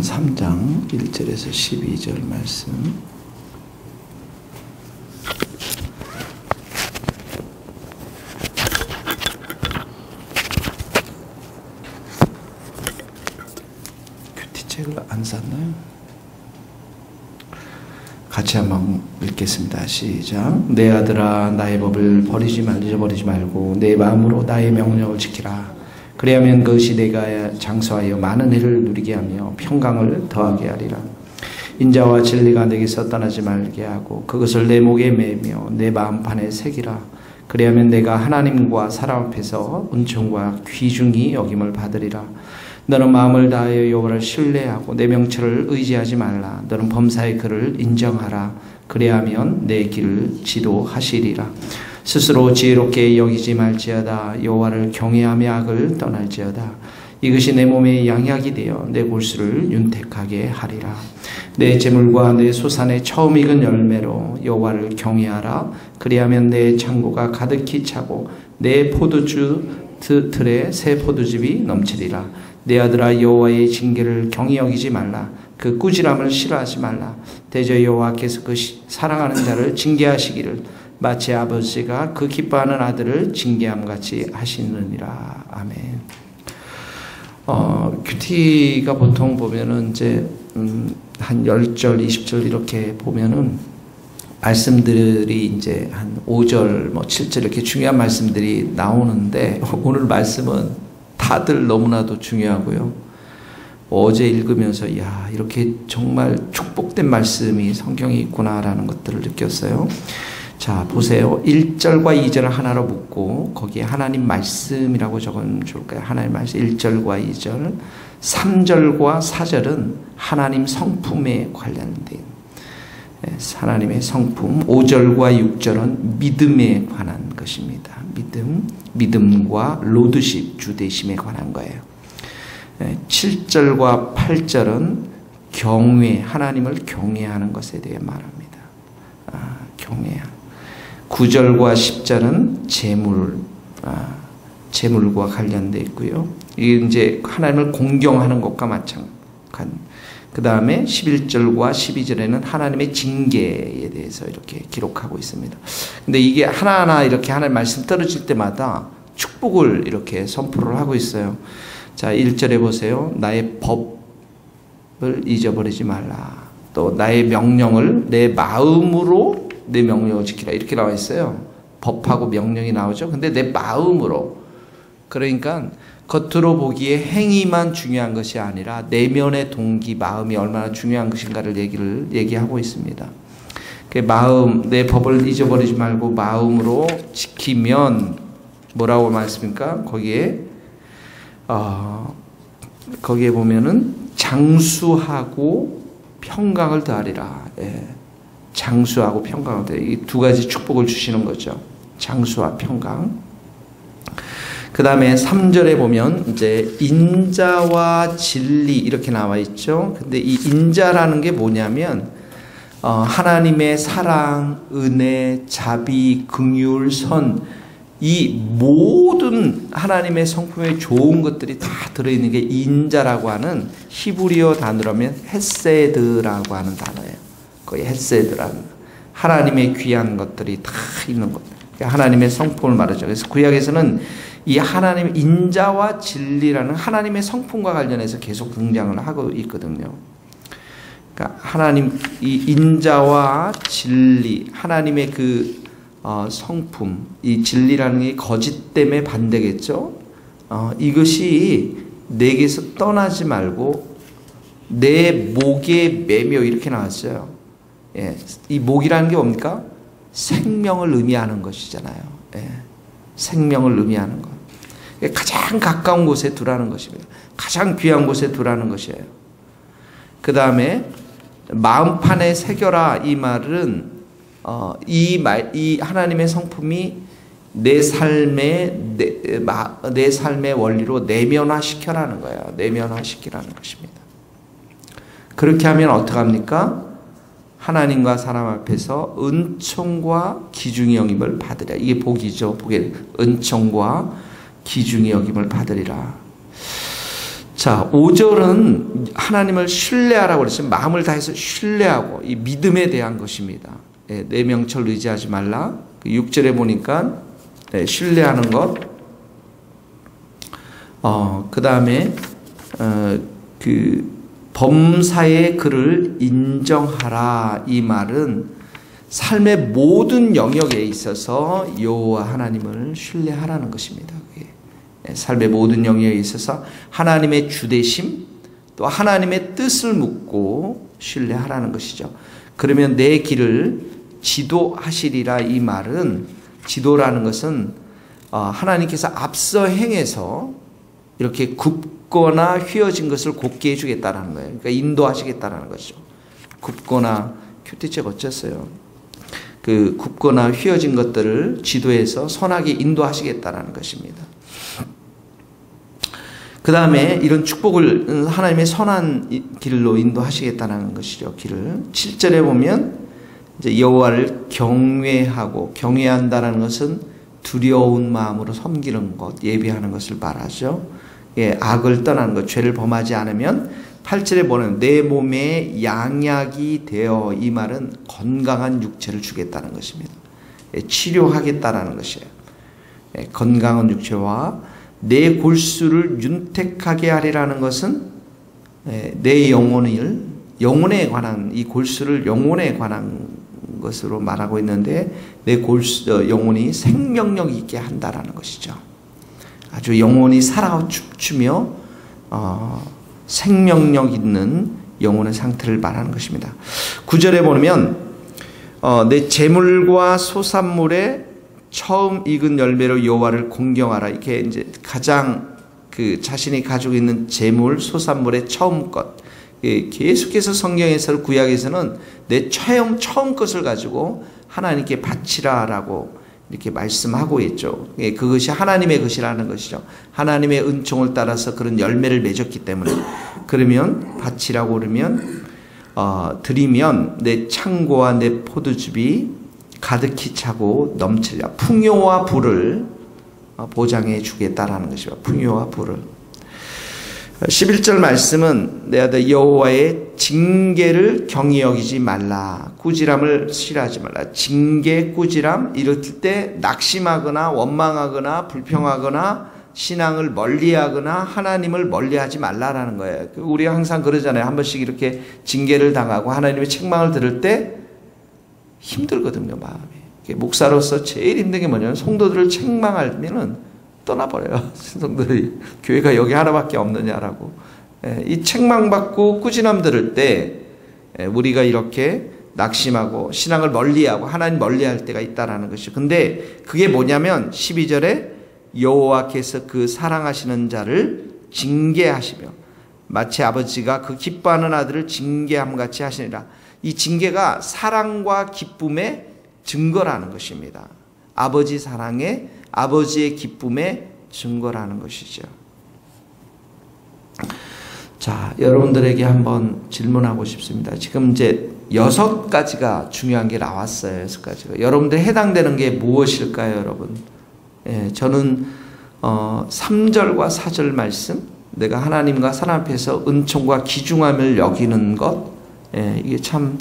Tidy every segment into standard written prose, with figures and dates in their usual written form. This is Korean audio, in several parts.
요한 3장 1절에서 12절 말씀. 큐티책을 안 샀나요? 같이 한번 읽겠습니다. 시작. 내 아들아, 나의 법을 잊어버리지 말고 내 마음으로 나의 명령을 지키라. 그리하면 그것이 내가 장수하여 많은 해를 누리게 하며 평강을 더하게 하리라. 인자와 진리가 내게서 떠나지 말게 하고 그것을 내 목에 매며 내 마음판에 새기라. 그리하면 내가 하나님과 사람 앞에서 은총과 귀중히 여김을 받으리라. 너는 마음을 다하여 여호와를 신뢰하고 내 명철을 의지하지 말라. 너는 범사의 그를 인정하라. 그리하면 내 길을 지도하시리라. 스스로 지혜롭게 여기지 말지어다. 여호와를 경외하며 악을 떠날지어다. 이것이 내 몸에 양약이 되어 내 골수를 윤택하게 하리라. 내 재물과 내 소산의 처음 익은 열매로 여호와를 경외하라. 그리하면 내 창고가 가득히 차고 내 포도주 틀에 새 포도즙이 넘치리라. 내 아들아, 여호와의 징계를 경히 여기지 말라. 그 꾸지람을 싫어하지 말라. 대저 여호와께서 그 사랑하는 자를 징계하시기를 마치 아버지가 그 기뻐하는 아들을 징계함같이 하시느니라. 아멘. 큐티가 보통 보면은 이제 한 10절, 20절 이렇게 보면은 말씀들이 이제 한 5절, 7절 이렇게 중요한 말씀들이 나오는데 오늘 말씀은 다들 너무나도 중요하고요. 어제 읽으면서 야, 이렇게 정말 축복된 말씀이 성경에 있구나라는 것들을 느꼈어요. 자, 보세요. 1절과 2절을 하나로 묶고 거기에 하나님 말씀이라고 적으면 좋을까요? 하나님 말씀 1절과 2절, 3절과 4절은 하나님 성품에 관련된 하나님의 성품, 5절과 6절은 믿음에 관한 것입니다. 믿음과 로드십, 주대심에 관한 거예요. 7절과 8절은 경외, 하나님을 경외하는 것에 대해 말합니다. 경외. 9절과 10절은 재물과 관련되어 있고요. 이게 이제 하나님을 공경하는 것과 마찬가지. 그 다음에 11절과 12절에는 하나님의 징계에 대해서 이렇게 기록하고 있습니다. 근데 이게 하나하나 이렇게 하나님 말씀 떨어질 때마다 축복을 이렇게 선포를 하고 있어요. 자, 1절에 보세요. 나의 법을 잊어버리지 말라. 또 나의 명령을 내 마음으로 내 명령을 지키라. 이렇게 나와 있어요. 법하고 명령이 나오죠. 근데 내 마음으로. 그러니까 겉으로 보기에 행위만 중요한 것이 아니라 내면의 동기, 마음이 얼마나 중요한 것인가를 얘기하고 있습니다. 그 마음, 내 법을 잊어버리지 말고 마음으로 지키면 뭐라고 말씀입니까? 거기에 보면은 장수하고 평강을 더하리라. 예. 장수하고 평강을 더하리라. 이 두 가지 축복을 주시는 거죠. 장수와 평강. 그 다음에 3절에 보면 이제 인자와 진리 이렇게 나와 있죠. 근데 이 인자라는 게 뭐냐면 하나님의 사랑, 은혜, 자비, 긍휼, 선, 이 모든 하나님의 성품에 좋은 것들이 다 들어있는 게 인자라고 하는 히브리어 단어라면 헤세드라고 하는 단어예요. 거의 헤세드라는 하나님의 귀한 것들이 다 있는 것. 하나님의 성품을 말하죠. 그래서 구약에서는 이 하나님의 인자와 진리라는 하나님의 성품과 관련해서 계속 등장을 하고 있거든요. 그러니까 하나님 이 인자와 진리, 하나님의 그 성품, 이 진리라는 게 거짓 때문에 반대겠죠. 이것이 내게서 떠나지 말고 내 목에 매며 이렇게 나왔어요. 예, 이 목이라는 게 뭡니까? 생명을 의미하는 것이잖아요. 예, 생명을 의미하는 것. 가장 가까운 곳에 두라는 것입니다. 가장 귀한 곳에 두라는 것이에요. 그 다음에 마음판에 새겨라 이 말은 이 하나님의 성품이 내 삶의 원리로 내면화시켜라는 거예요. 내면화시키라는 것입니다. 그렇게 하면 어떡합니까? 하나님과 사람 앞에서 은총과 기중의 여김을 받으리라. 이게 복이죠. 복의 은총과 기중의 여김을 받으리라. 자, 5절은 하나님을 신뢰하라고 그랬어요. 마음을 다해서 신뢰하고 이 믿음에 대한 것입니다. 내 명철 의지하지 말라. 6절에 보니까 신뢰하는 것. 그 다음에 그 범사의 그를 인정하라. 이 말은 삶의 모든 영역에 있어서 여호와 하나님을 신뢰하라는 것입니다. 삶의 모든 영역에 있어서 하나님의 주되심 또 하나님의 뜻을 묻고 신뢰하라는 것이죠. 그러면 내 길을 지도하시리라. 이 말은 지도라는 것은 하나님께서 앞서 행해서 이렇게 굽거나 휘어진 것을 곧게 해주겠다는 거예요. 그러니까 인도하시겠다는 것이죠. 굽거나 큐티책 어쨌어요. 그 굽거나 휘어진 것들을 지도해서 선하게 인도하시겠다는 것입니다. 그 다음에 이런 축복을 하나님의 선한 길로 인도하시겠다는 것이죠. 길을 7절에 보면 이제 여호와를 경외하고 경외한다는 것은 두려운 마음으로 섬기는 것, 예비하는 것을 말하죠. 악을 떠나는 것, 죄를 범하지 않으면 8절에 보면 내 몸에 양약이 되어. 이 말은 건강한 육체를 주겠다는 것입니다. 치료하겠다라는 것이에요. 건강한 육체와 내 골수를 윤택하게 하리라는 것은 내 영혼에 관한 이 골수를 영혼에 관한 것으로 말하고 있는데 내 골수 영혼이 생명력 있게 한다라는 것이죠. 아주 영혼이 살아 춤추며 생명력 있는 영혼의 상태를 말하는 것입니다. 9절에 보면 내 재물과 소산물에 처음 익은 열매로 여호와를 공경하라. 이렇게 이제 가장 그 자신이 가지고 있는 재물, 소산물의 처음 것. 계속해서 성경에서 구약에서는 내 처음 것을 가지고 하나님께 바치라라고 이렇게 말씀하고 있죠. 그것이 하나님의 것이라는 것이죠. 하나님의 은총을 따라서 그런 열매를 맺었기 때문에. 그러면 바치라고 그러면 드리면 내 창고와 내 포도즙이 가득히 차고 넘치리라. 풍요와 부를 보장해 주겠다라는 것이죠. 풍요와 부를. 11절 말씀은 내 아들 여호와의 징계를 경히 여기지 말라. 꾸지람을 싫어하지 말라. 징계, 꾸지람 이럴 때 낙심하거나 원망하거나 불평하거나 신앙을 멀리하거나 하나님을 멀리하지 말라라는 거예요. 우리가 항상 그러잖아요. 한 번씩 이렇게 징계를 당하고 하나님의 책망을 들을 때 힘들거든요, 마음이. 목사로서 제일 힘든 게 뭐냐면 성도들을 책망하면은 떠나버려요. 성도들이 교회가 여기 하나밖에 없느냐라고. 이 책망받고 꾸지람 들을 때 우리가 이렇게 낙심하고 신앙을 멀리하고 하나님 멀리할 때가 있다라는 것이죠. 근데 그게 뭐냐면 12절에 여호와께서 그 사랑하시는 자를 징계하시며 마치 아버지가 그 기뻐하는 아들을 징계함같이 하시니라. 이 징계가 사랑과 기쁨의 증거라는 것입니다. 아버지 사랑에 아버지의 기쁨의 증거라는 것이죠. 자, 여러분들에게 한번 질문하고 싶습니다. 지금 이제 6가지가 중요한 게 나왔어요. 6가지가. 여러분들 해당되는 게 무엇일까요, 여러분? 저는 3절과 4절 말씀, 내가 하나님과 사람 앞에서 은총과 귀중함을 여기는 것, 이게 참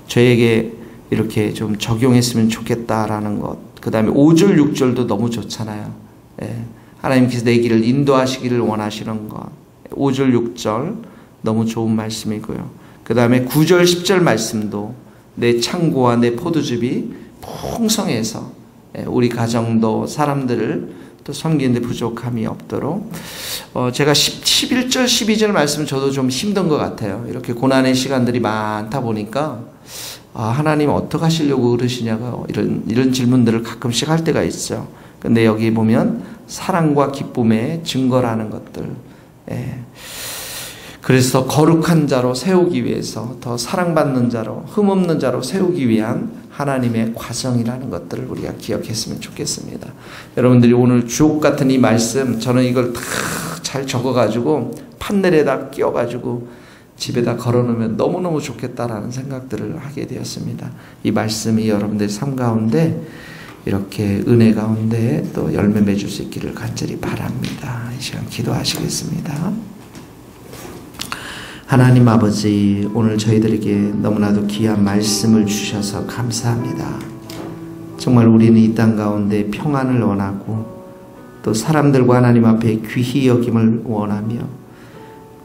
저에게 이렇게 좀 적용했으면 좋겠다라는 것. 그 다음에 5절, 6절도 너무 좋잖아요. 하나님께서 내 길을 인도하시기를 원하시는 것. 5절, 6절 너무 좋은 말씀이고요. 그 다음에 9절, 10절 말씀도 내 창고와 내 포도즙이 풍성해서 우리 가정도 사람들을 또 섬기는데 부족함이 없도록 제가 11절, 12절 말씀은 저도 좀 힘든 것 같아요. 이렇게 고난의 시간들이 많다 보니까 하나님 어떻게 하시려고 그러시냐고 이런 질문들을 가끔씩 할 때가 있죠. 근데 여기 보면 사랑과 기쁨의 증거라는 것들. 그래서 거룩한 자로 세우기 위해서 더 사랑받는 자로 흠없는 자로 세우기 위한 하나님의 과정이라는 것들을 우리가 기억했으면 좋겠습니다. 여러분들이 오늘 주옥 같은 이 말씀, 저는 이걸 다 잘 적어가지고 판넬에다 끼워가지고 집에다 걸어놓으면 너무너무 좋겠다라는 생각들을 하게 되었습니다. 이 말씀이 여러분들의 삶 가운데 이렇게 은혜 가운데 또 열매 맺을 수 있기를 간절히 바랍니다. 이 시간 기도하시겠습니다. 하나님 아버지, 오늘 저희들에게 너무나도 귀한 말씀을 주셔서 감사합니다. 정말 우리는 이 땅 가운데 평안을 원하고 또 사람들과 하나님 앞에 귀히 여김을 원하며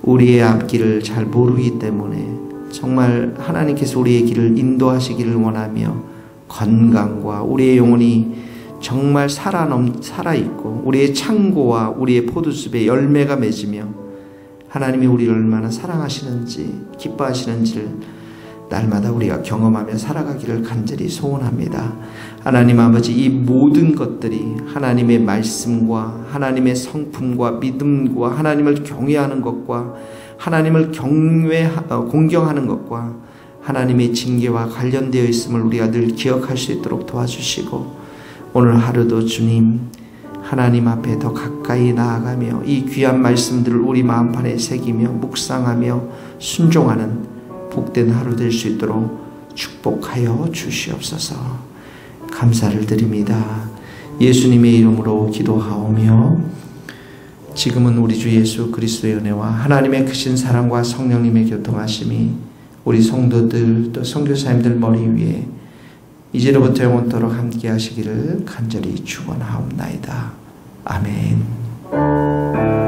우리의 앞길을 잘 모르기 때문에 정말 하나님께서 우리의 길을 인도하시기를 원하며 건강과 우리의 영혼이 정말 살아있고 우리의 창고와 우리의 포도숲에 열매가 맺으며 하나님이 우리를 얼마나 사랑하시는지 기뻐하시는지를 날마다 우리가 경험하며 살아가기를 간절히 소원합니다. 하나님 아버지, 이 모든 것들이 하나님의 말씀과 하나님의 성품과 믿음과 하나님을 경외하는 것과 하나님을 공경하는 것과 하나님의 징계와 관련되어 있음을 우리가 늘 기억할 수 있도록 도와주시고, 오늘 하루도 주님 하나님 앞에 더 가까이 나아가며 이 귀한 말씀들을 우리 마음판에 새기며 묵상하며 순종하는 복된 하루 될 수 있도록 축복하여 주시옵소서. 감사를 드립니다. 예수님의 이름으로 기도하오며, 지금은 우리 주 예수 그리스도의 은혜와 하나님의 크신 사랑과 성령님의 교통하심이 우리 성도들 또 선교사님들 머리 위에 이제로부터 영원토록 함께 하시기를 간절히 축원하옵나이다. 아멘.